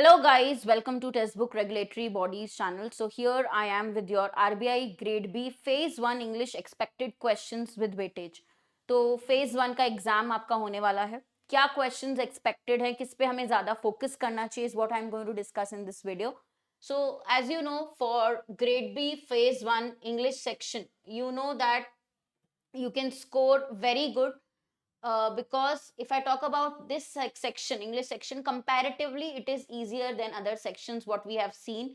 Hello guys, welcome to Textbook Regulatory Bodies channel. So here I am with your RBI Grade B Phase 1 English Expected Questions with Weightage. तो Phase 1 का exam आपका होने वाला है. क्या questions expected है, किस पे हमें ज़्यादा focus करना चाहिए is what I'm going to discuss in this video. So as you know, for Grade B Phase 1 English section, you know that you can score very good because if I talk about this section, English section, comparatively it is easier than other sections what we have seen.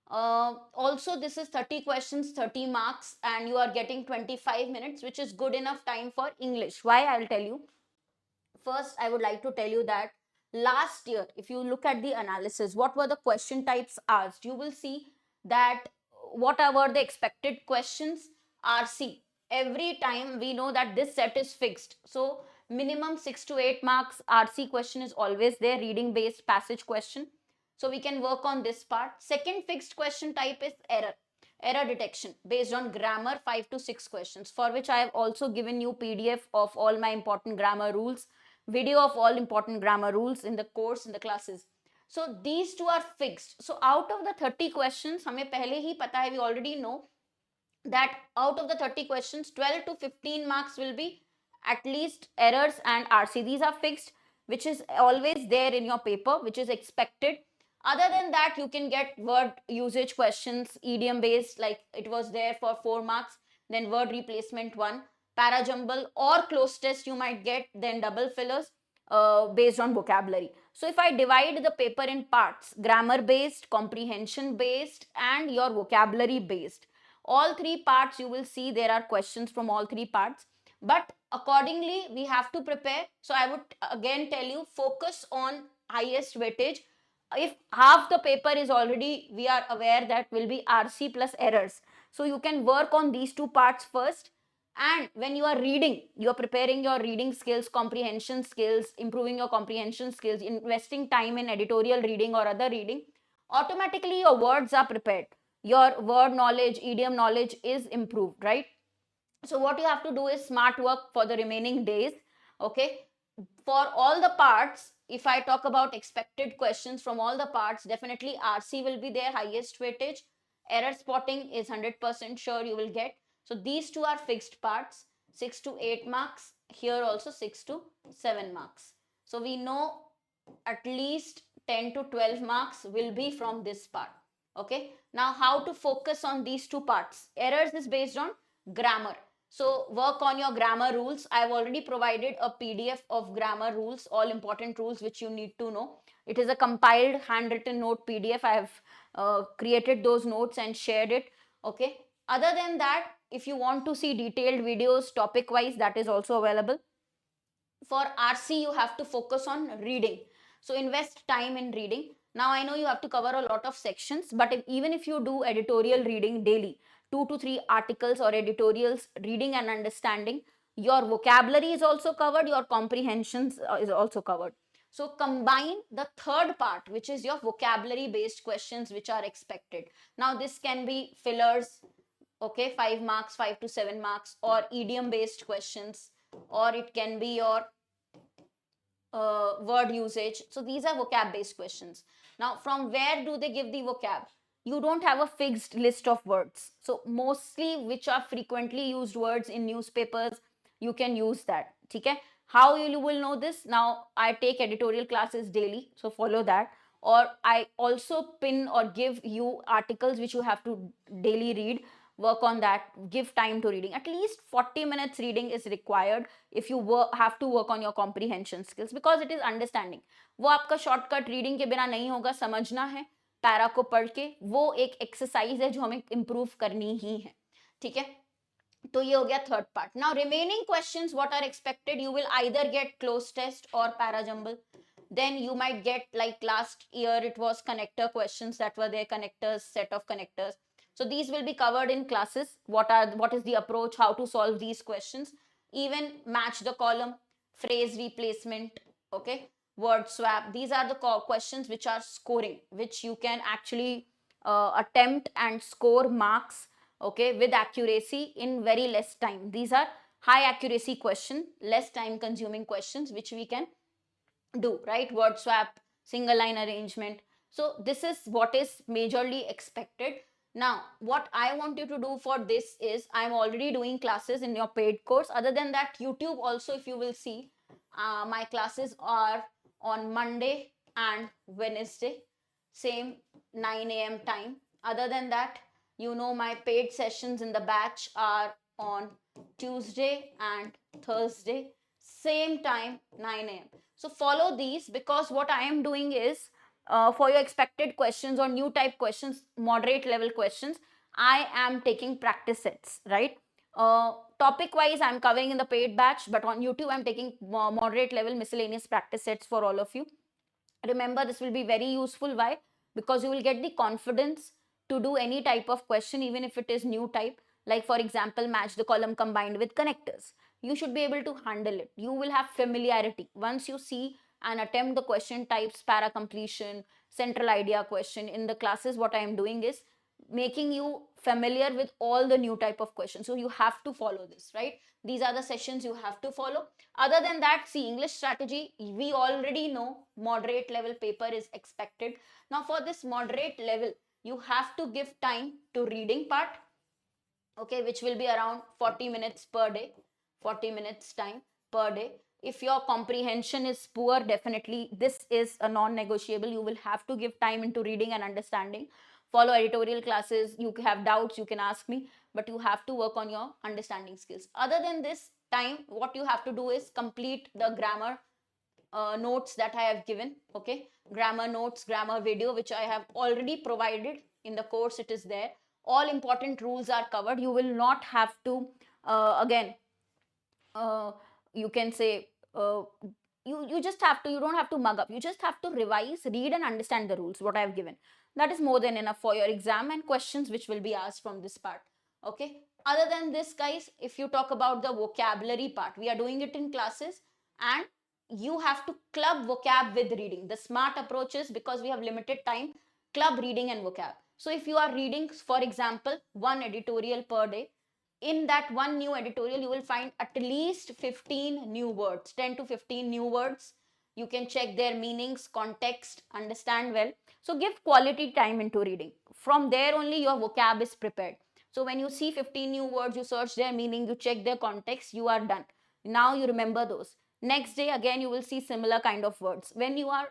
Also, this is 30 questions, 30 marks, and you are getting 25 minutes, which is good enough time for English. Why? I'll tell you. First, I would like to tell you that last year, if you look at the analysis, what were the question types asked? You will see that whatever the expected questions are C. Every time we know that this set is fixed. So minimum 6 to 8 marks RC question is always there, reading based passage question. So we can work on this part. Second fixed question type is error detection based on grammar, 5 to 6 questions, for which I have also given you PDF of all my important grammar rules, video of all important grammar rules in the course, in the classes. So these two are fixed. So out of the 30 questions, हमें पहले ही पता है, we already know that out of the 30 questions, 12 to 15 marks will be at least errors and RC. These are fixed, which is always there in your paper, which is expected. Other than that, you can get word usage questions, idiom based, like it was there for 4 marks, then word replacement 1, parajumble or close test you might get, then double fillers based on vocabulary. So if I divide the paper in parts, grammar based, comprehension based, and your vocabulary based, all three parts you will see there are questions from all three parts, but accordingly we have to prepare. So I would again tell you, focus on highest weightage. If half the paper is already, we are aware that will be RC plus errors, so you can work on these two parts first. And when you are reading, you are preparing your reading skills, comprehension skills, improving your comprehension skills, investing time in editorial reading or other reading, automatically your words are prepared, your word knowledge, idiom knowledge is improved, right? So what you have to do is smart work for the remaining days. Okay, for all the parts, if I talk about expected questions from all the parts, definitely RC will be their highest weightage. Error spotting is 100% sure you will get. So these two are fixed parts, 6 to 8 marks, here also 6 to 7 marks. So we know at least 10 to 12 marks will be from this part. Okay, now how to focus on these two parts? Errors is based on grammar. So work on your grammar rules. I've already provided a PDF of grammar rules, all important rules which you need to know. It is a compiled handwritten note PDF. I have created those notes and shared it. Okay, other than that, if you want to see detailed videos topic wise, that is also available. For RC, you have to focus on reading. So invest time in reading. Now I know you have to cover a lot of sections, but even if you do editorial reading daily, 2 to 3 articles or editorials, reading and understanding, your vocabulary is also covered, your comprehensions is also covered. So combine the third part, which is your vocabulary based questions which are expected. Now this can be fillers, okay, 5 marks, 5 to 7 marks, or idiom based questions, or it can be your word usage. So these are vocab based questions. Now, from where do they give the vocab? You don't have a fixed list of words. So mostly which are frequently used words in newspapers, you can use that. Okay? How you will know this? Now, I take editorial classes daily, so follow that. Or I also pin or give you articles which you have to daily read. Work on that. Give time to reading. At least 40 minutes reading is required if you have to work on your comprehension skills, because it is understanding. वो आपका shortcut reading के बिना नहीं होगा, समझना है para को पढ़ के, वो एक एक्सरसाइज है जो हमें इंप्रूव करनी ही है. ठीक है, तो ये हो गया third part. Now remaining questions what are expected, you will either get cloze test और para jumble. Then you might get, like last year it was connector questions that were there, connectors, set of connectors. So these will be covered in classes. What is the approach, how to solve these questions. Even match the column, phrase replacement, okay, word swap. These are the questions which are scoring, which you can actually attempt and score marks, okay, with accuracy in very less time. These are high accuracy question, less time consuming questions which we can do, right? Word swap, single line arrangement. So this is what is majorly expected. Now, what I want you to do for this is, I'm already doing classes in your paid course. Other than that, YouTube also, if you will see, my classes are on Monday and Wednesday, same 9 a.m. time. Other than that, you know, my paid sessions in the batch are on Tuesday and Thursday, same time, 9 a.m. So follow these, because what I am doing is, for your expected questions or new type questions, moderate level questions, I am taking practice sets, right? Topic wise, I'm covering in the paid batch, but on YouTube, I'm taking moderate level miscellaneous practice sets for all of you. Remember, this will be very useful. Why? Because you will get the confidence to do any type of question, even if it is new type. Like, for example, match the column combined with connectors. You should be able to handle it. You will have familiarity. Once you see and attempt the question types, para completion, central idea question in the classes, what I am doing is making you familiar with all the new type of questions. So you have to follow this, right? These are the sessions you have to follow. Other than that, see, English strategy, we already know moderate level paper is expected. Now for this moderate level, you have to give time to reading part, okay, which will be around 40 minutes per day, 40 minutes time per day. If your comprehension is poor, definitely this is a non-negotiable. You will have to give time into reading and understanding. Follow editorial classes. You have doubts, you can ask me, but you have to work on your understanding skills. Other than this time, what you have to do is complete the grammar notes that I have given, okay? Grammar notes, grammar video, which I have already provided in the course, it is there. All important rules are covered. You will not have to, again, uh, you can say, you just have to, you don't have to mug up. You just have to revise, read and understand the rules, what I have given. That is more than enough for your exam and questions which will be asked from this part, okay? Other than this, guys, if you talk about the vocabulary part, we are doing it in classes, and you have to club vocab with reading. The smart approach is, because we have limited time, club reading and vocab. So if you are reading, for example, one editorial per day, in that one new editorial, you will find at least 15 new words, 10 to 15 new words. You can check their meanings, context, understand well. So give quality time into reading. From there only your vocab is prepared. So when you see 15 new words, you search their meaning, you check their context, you are done. Now you remember those. Next day again you will see similar kind of words. When you are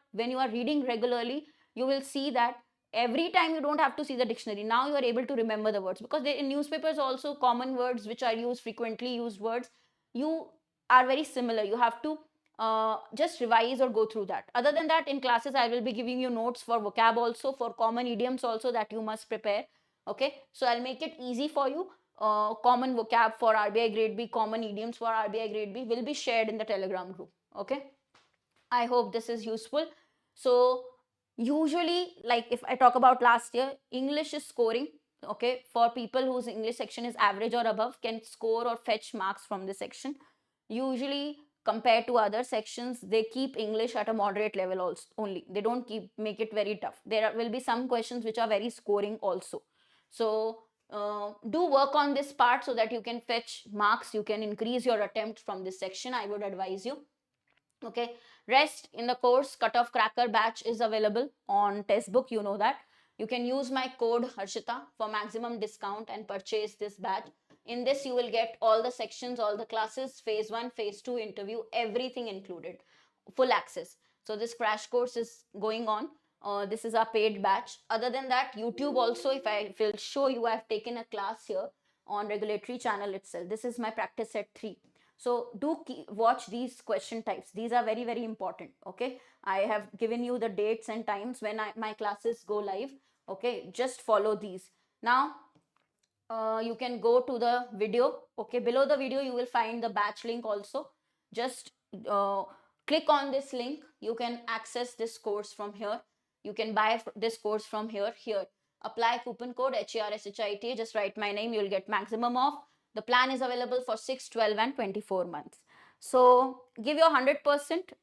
reading regularly, you will see that every time you don't have to see the dictionary. Now you are able to remember the words, because in newspapers also common words which are used, frequently used words, you are very similar. You have to just revise or go through that. Other than that, in classes I will be giving you notes for vocab also, for common idioms also, that you must prepare, okay? So I'll make it easy for you. Common vocab for RBI grade B, common idioms for RBI grade B will be shared in the Telegram group, okay? I hope this is useful. So usually, like if I talk about last year, English is scoring, okay, for people whose English section is average or above, can score or fetch marks from this section. Usually, compared to other sections, they keep English at a moderate level also only. They don't make it very tough. Will be some questions which are very scoring also. So do work on this part so that you can fetch marks, you can increase your attempt from this section, I would advise you. Okay, rest in the course cutoff cracker batch is available on textbook, you know that. You can use my code Harshita for maximum discount and purchase this batch. In this you will get all the sections, all the classes, phase 1, phase 2 interview, everything included, full access. So this crash course is going on. This is our paid batch. Other than that, YouTube also, if I will show you, I've taken a class here on regulatory channel itself. This is my practice set 3. So do watch these question types. These are very, very important. Okay, I have given you the dates and times when my classes go live. Okay, just follow these. Now you can go to the video. Okay, below the video you will find the batch link also. Just click on this link. You can access this course from here. You can buy this course from here. Apply coupon code HERSHITA. Just write my name. You'll get maximum off. The plan is available for 6, 12 and 24 months. So give your 100%.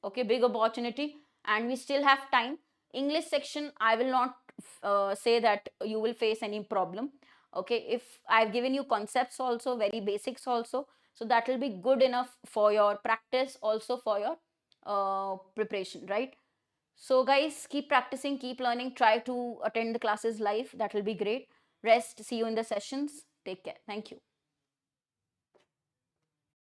Okay, big opportunity, and we still have time. English section, I will not say that you will face any problem. Okay, if I've given you concepts also, very basics also, so that will be good enough for your practice, also for your preparation, right? So guys, keep practicing, keep learning, try to attend the classes live. That will be great. Rest, see you in the sessions. Take care. Thank you.